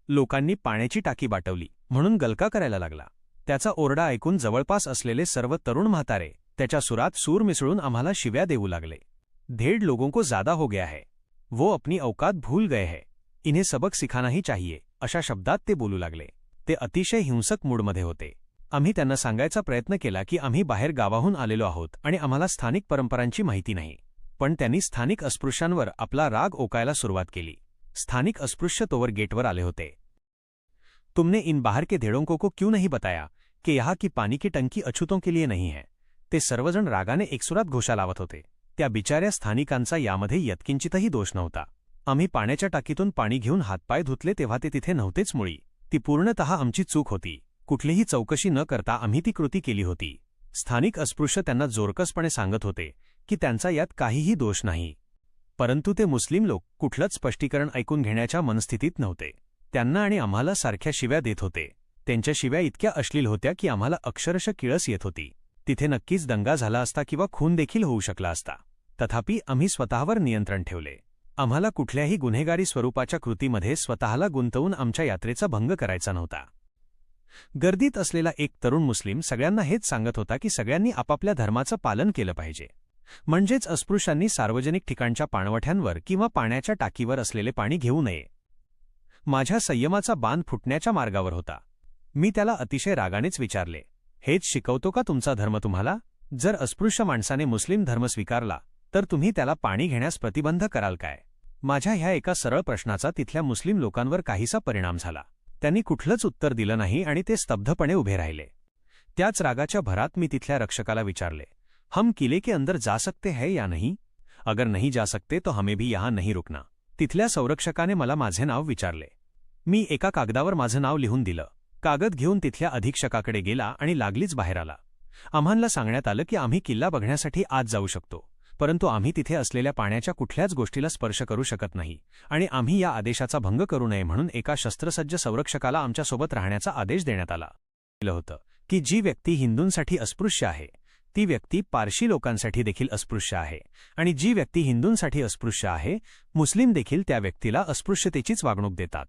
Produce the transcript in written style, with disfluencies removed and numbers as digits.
लोकांनी पाण्याची टाकी बाटवली म्हणून गलका करायला लागला। त्याचा ओरडा ऐकून जवळपास असलेले सर्व तरुण म्हातारे त्याच्या सुरात सूर मिसळून आम्हाला शिव्या देऊ लागले। 1.5 लोगों को ज्यादा हो गया है, वो अपनी औकात भूल गए हैं, इन्हें सबक सिखाना ही चाहिए, अशा शब्दात ते बोलू लागले। ते अतिशय हिंसक मूडमध्ये होते। आम्ही त्यांना सांगायचा प्रयत्न केला की आम्ही बाहेर गावाहून आलेलो आहोत आणि आम्हाला स्थानिक परंपरांची माहिती नाही, पण त्यांनी स्थानिक अस्पृश्यांवर आपला राग ओकायला सुरुवात केली। स्थानिक अस्पृश्य तोवर गेटवर आले होते। तुमने इन बाहर के धेड़ों को क्यों नहीं बताया कि यहाँ की पानी की टंकी अछूतों के लिए नहीं है? ते सर्वजण रागाने एकसुरात घोषा लावत होते। त्या बिचाऱ्या स्थानिकांचा यामध्ये यत्किंचितही दोष नव्हता। आम्ही पाण्याच्या टाकीतून पाणी घेऊन हातपाय धुतले तेव्हा ते तिथे नव्हतेच मुळी। ती पूर्णतः आमची चूक होती। कुठलीही चौकशी न करता आम्ही ती कृती केली होती। स्थानिक अस्पृश्य त्यांना जोरकसपणे सांगत होते की त्यांचा यात काहीही दोष नाही, परंतु ते मुस्लिम लोक कुठलंच स्पष्टीकरण ऐकून घेण्याच्या मनस्थितीत नव्हते। त्यांना आणि आम्हाला सारख्या शिव्या देत होते। त्यांच्या शिव्या इतक्या अश्लील होत्या की आम्हाला अक्षरशः किळस येत होती। तिथे नक्कीच दंगा झाला असता किंवा खून देखील होऊ शकला असता। तथापि आम्ही स्वतःवर नियंत्रण ठेवले। आम्हाला कुठल्याही गुन्हेगारी स्वरूपाच्या कृतीमध्ये स्वतःला गुंतवून आमच्या यात्रेचा भंग करायचा नव्हता। गर्दीत असलेला एक तरुण मुस्लिम सगळ्यांना हेच सांगत होता की सगळ्यांनी आपापल्या धर्माचं पालन केलं पाहिजे, म्हणजेच अस्पृश्यांनी सार्वजनिक ठिकाणच्या पाणवठ्यांवर किंवा पाण्याच्या टाकीवर असलेले पाणी घेऊ नये। माझ्या संयमाचा बांध फुटण्याच्या मार्गावर होता। मी त्याला अतिशय रागानेच विचारले, हेच शिकवतो का तुमचा धर्म तुम्हाला? जर अस्पृश्य माणसाने मुस्लिम धर्म स्वीकारला तर तुम्ही त्याला पाणी घेण्यास प्रतिबंध कराल काय? माझ्या ह्या एका सरळ प्रश्नाचा तिथल्या मुस्लिम लोकांवर काहीसा परिणाम झाला। त्यांनी कुठलंच उत्तर दिलं नाही आणि ते स्तब्धपणे उभे राहिले। त्याच रागाच्या भरात मी तिथल्या रक्षकाला विचारले, हम किले के अंदर जा सकते हैं या नहीं? अगर नहीं जा सकते तो हमें भी यहाँ नहीं रुकना। तिथल्या संरक्षकाने मला माझे नाव विचारले। मी एका कागदावर माझं नाव लिहून दिलं। कागद घेऊन तिथल्या अधीक्षकाकडे गेला आणि लागलीच बाहेर आला। आम्हाला सांगण्यात आलं की आम्ही किल्ला बघण्यासाठी आत जाऊ शकतो, परंतु आम्ही तिथे असलेल्या पाण्याच्या कुठल्याच गोष्टीला स्पर्श करू शकत नाही आणि आम्ही या आदेशाचा भंग करू नये म्हणून एका शस्त्रसज्ज संरक्षकाला आमच्यासोबत राहण्याचा आदेश देण्यात आला होतं की जी व्यक्ती हिंदूंसाठी अस्पृश्य आहे ती व्यक्ती पारशी लोकांसाठी देखील अस्पृश्य आहे आणि जी व्यक्ती हिंदूंसाठी अस्पृश्य आहे मुस्लिम देखील त्या व्यक्तीला अस्पृश्यतेचीच वागणूक देतात।